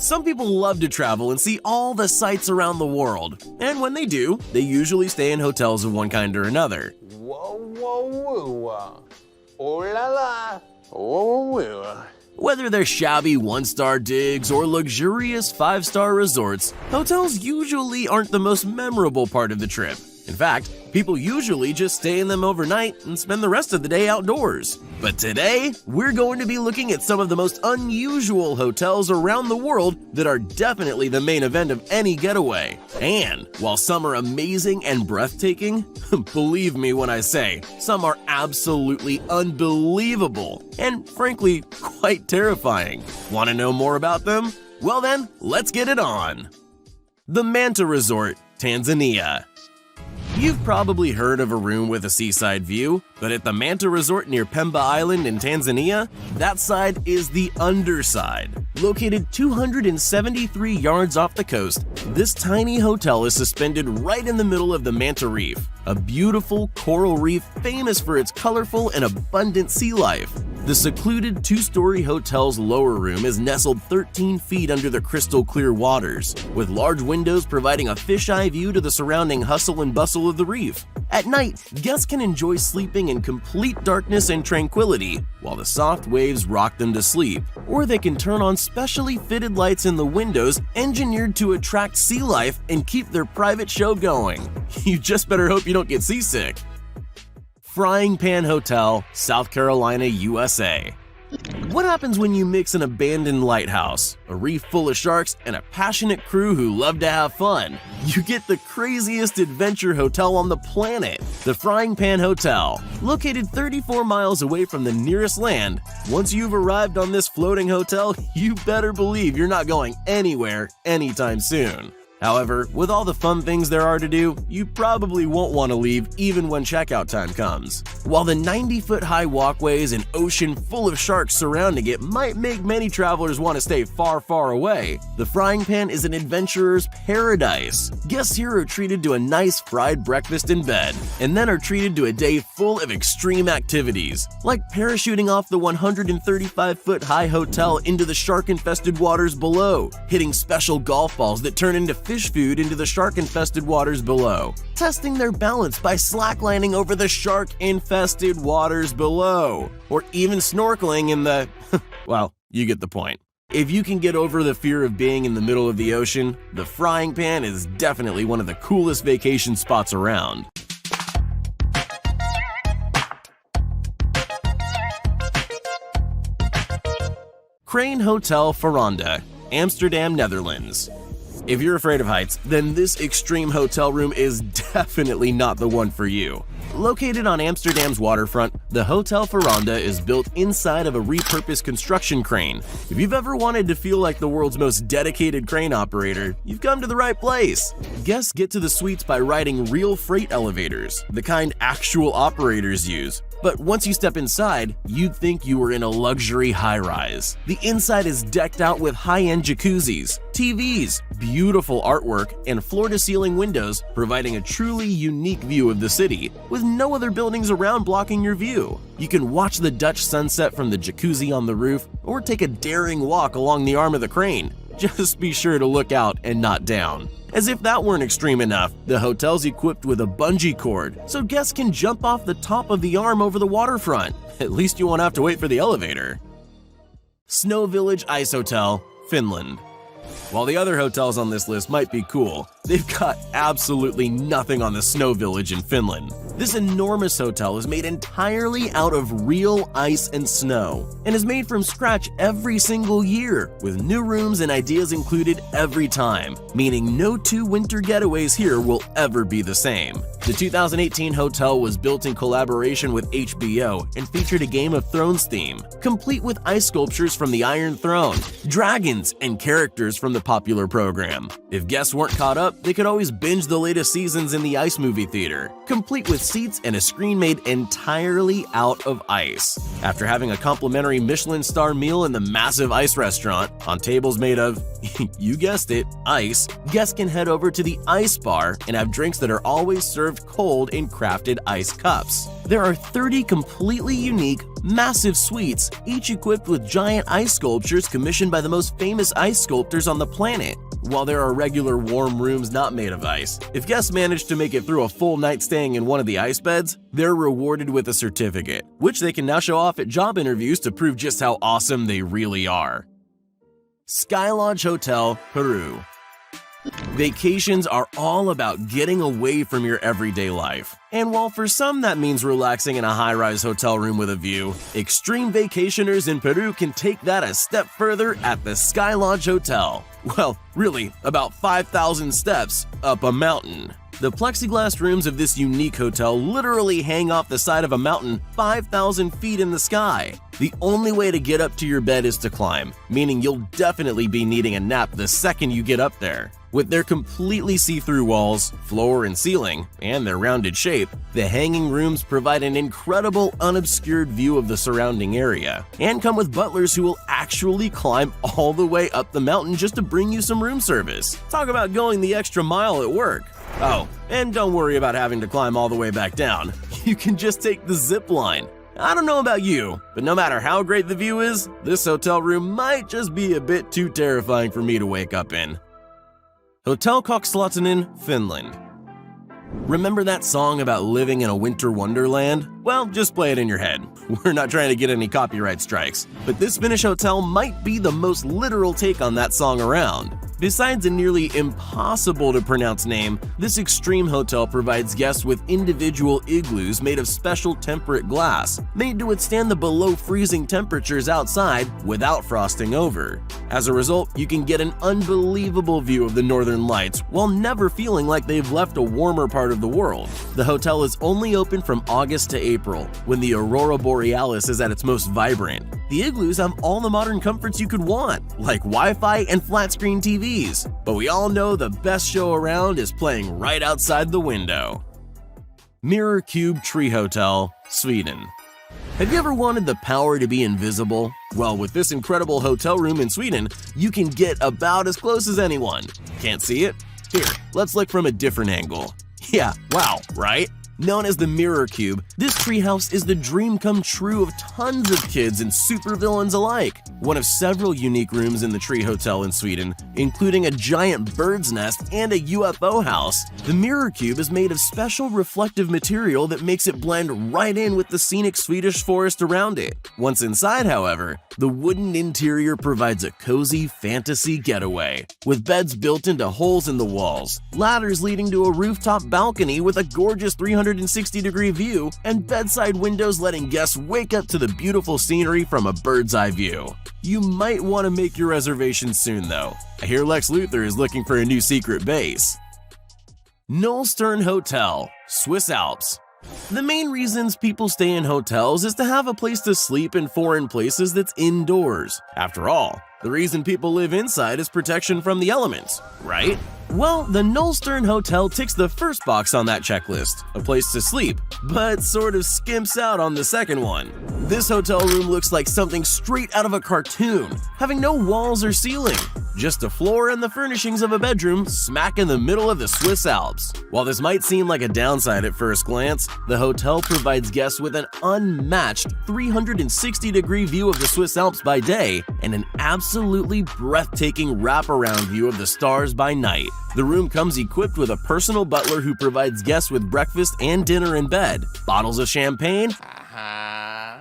Some people love to travel and see all the sights around the world, and when they do, they usually stay in hotels of one kind or another. Whoa, whoa, whoa. Oh la la. Whoa, whoa. Whether they're shabby one-star digs or luxurious five-star resorts, hotels usually aren't the most memorable part of the trip. In fact, people usually just stay in them overnight and spend the rest of the day outdoors. But today, we're going to be looking at some of the most unusual hotels around the world that are definitely the main event of any getaway. And while some are amazing and breathtaking, believe me when I say, some are absolutely unbelievable and frankly, quite terrifying. Want to know more about them? Well then, let's get it on! The Manta Resort, Tanzania. You've probably heard of a room with a seaside view, but at the Manta Resort near Pemba Island in Tanzania, that side is the underside. Located 273 yards off the coast, this tiny hotel is suspended right in the middle of the Manta Reef, a beautiful coral reef famous for its colorful and abundant sea life. The secluded two-story hotel's lower room is nestled 13 feet under the crystal-clear waters, with large windows providing a fisheye view to the surrounding hustle and bustle of the reef. At night, guests can enjoy sleeping in complete darkness and tranquility while the soft waves rock them to sleep, or they can turn on specially fitted lights in the windows engineered to attract sea life and keep their private show going. You just better hope you don't get seasick. Frying Pan Hotel, South Carolina, USA. What happens when you mix an abandoned lighthouse, a reef full of sharks, and a passionate crew who love to have fun? You get the craziest adventure hotel on the planet, the Frying Pan Hotel. Located 34 miles away from the nearest land, once you've arrived on this floating hotel, you better believe you're not going anywhere anytime soon. However, with all the fun things there are to do, you probably won't want to leave even when checkout time comes. While the 90-foot-high walkways and ocean full of sharks surrounding it might make many travelers want to stay far, far away, the Frying Pan is an adventurer's paradise. Guests here are treated to a nice fried breakfast in bed, and then are treated to a day full of extreme activities, like parachuting off the 135-foot-high hotel into the shark-infested waters below, hitting special golf balls that turn into fish food into the shark-infested waters below, testing their balance by slacklining over the shark-infested waters below, or even snorkeling in the… well, you get the point. If you can get over the fear of being in the middle of the ocean, the Frying Pan is definitely one of the coolest vacation spots around. Crane Hotel Veranda, Amsterdam, Netherlands. If you're afraid of heights, then this extreme hotel room is definitely not the one for you. Located on Amsterdam's waterfront, the Hotel Veranda is built inside of a repurposed construction crane. If you've ever wanted to feel like the world's most dedicated crane operator, you've come to the right place. Guests get to the suites by riding real freight elevators, the kind actual operators use. But once you step inside, you'd think you were in a luxury high-rise. The inside is decked out with high-end jacuzzis, TVs, beautiful artwork, and floor-to-ceiling windows, providing a truly unique view of the city, with no other buildings around blocking your view. You can watch the Dutch sunset from the jacuzzi on the roof, or take a daring walk along the arm of the crane. Just be sure to look out and not down. As if that weren't extreme enough, the hotel's equipped with a bungee cord, so guests can jump off the top of the arm over the waterfront. At least you won't have to wait for the elevator. Snow Village Ice Hotel, Finland. While the other hotels on this list might be cool, they've got absolutely nothing on the Snow Village in Finland. This enormous hotel is made entirely out of real ice and snow, and is made from scratch every single year, with new rooms and ideas included every time, meaning no two winter getaways here will ever be the same. The 2018 hotel was built in collaboration with HBO and featured a Game of Thrones theme, complete with ice sculptures from the Iron Throne, dragons, and characters from the popular program. If guests weren't caught up, up, they could always binge the latest seasons in the ice movie theater, complete with seats and a screen made entirely out of ice. After having a complimentary Michelin star meal in the massive ice restaurant, on tables made of, you guessed it, ice, guests can head over to the ice bar and have drinks that are always served cold in crafted ice cups. There are 30 completely unique, massive suites, each equipped with giant ice sculptures commissioned by the most famous ice sculptors on the planet. While there are regular warm rooms not made of ice, if guests manage to make it through a full night staying in one of the ice beds, they're rewarded with a certificate, which they can now show off at job interviews to prove just how awesome they really are. Sky Lodge Hotel, Peru. Vacations are all about getting away from your everyday life. And while for some that means relaxing in a high-rise hotel room with a view, extreme vacationers in Peru can take that a step further at the Sky Lodge Hotel. Well, really, about 5,000 steps up a mountain. The plexiglass rooms of this unique hotel literally hang off the side of a mountain 5,000 feet in the sky. The only way to get up to your bed is to climb, meaning you'll definitely be needing a nap the second you get up there. With their completely see-through walls, floor and ceiling, and their rounded shape, the hanging rooms provide an incredible unobscured view of the surrounding area, and come with butlers who will actually climb all the way up the mountain just to bring you some room service. Talk about going the extra mile at work. Oh, and don't worry about having to climb all the way back down. You can just take the zip line. I don't know about you, but no matter how great the view is, this hotel room might just be a bit too terrifying for me to wake up in. Hotel Kokslainen, Finland. Remember that song about living in a winter wonderland? Well, just play it in your head. We're not trying to get any copyright strikes, but this Finnish hotel might be the most literal take on that song around. Besides a nearly impossible to pronounce name, this extreme hotel provides guests with individual igloos made of special temperate glass, made to withstand the below freezing temperatures outside without frosting over. As a result, you can get an unbelievable view of the northern lights while never feeling like they've left a warmer part of the world. The hotel is only open from August to April, when the aurora borealis is at its most vibrant. The igloos have all the modern comforts you could want, like Wi-Fi and flat-screen TVs. But we all know the best show around is playing right outside the window. Mirror Cube Tree Hotel, Sweden. Have you ever wanted the power to be invisible? Well, with this incredible hotel room in Sweden, you can get about as close as anyone. Can't see it? Here, let's look from a different angle. Yeah, wow, right? Known as the Mirror Cube, this treehouse is the dream come true of tons of kids and supervillains alike. One of several unique rooms in the Tree Hotel in Sweden, including a giant bird's nest and a UFO house. The Mirror Cube is made of special reflective material that makes it blend right in with the scenic Swedish forest around it. Once inside, however, the wooden interior provides a cozy fantasy getaway, with beds built into holes in the walls, ladders leading to a rooftop balcony with a gorgeous 360-degree view, and bedside windows letting guests wake up to the beautiful scenery from a bird's eye view. You might want to make your reservation soon, though. I hear Lex Luthor is looking for a new secret base. Nullstern Hotel, Swiss Alps. The main reasons people stay in hotels is to have a place to sleep in foreign places that's indoors. After all, the reason people live inside is protection from the elements, right? Well, the Nullstern Hotel ticks the first box on that checklist, a place to sleep, but sort of skimps out on the second one. This hotel room looks like something straight out of a cartoon, having no walls or ceiling, just a floor and the furnishings of a bedroom smack in the middle of the Swiss Alps. While this might seem like a downside at first glance, the hotel provides guests with an unmatched 360-degree view of the Swiss Alps by day and an absolutely breathtaking wraparound view of the stars by night. The room comes equipped with a personal butler who provides guests with breakfast and dinner in bed, bottles of champagne,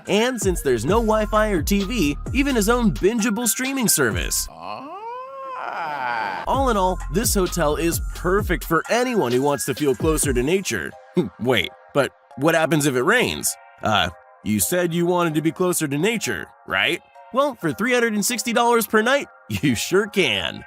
and since there's no Wi-Fi or TV, even his own bingeable streaming service. All in all, this hotel is perfect for anyone who wants to feel closer to nature. Wait, but what happens if it rains? You said you wanted to be closer to nature, right? Well, for $360 per night, you sure can.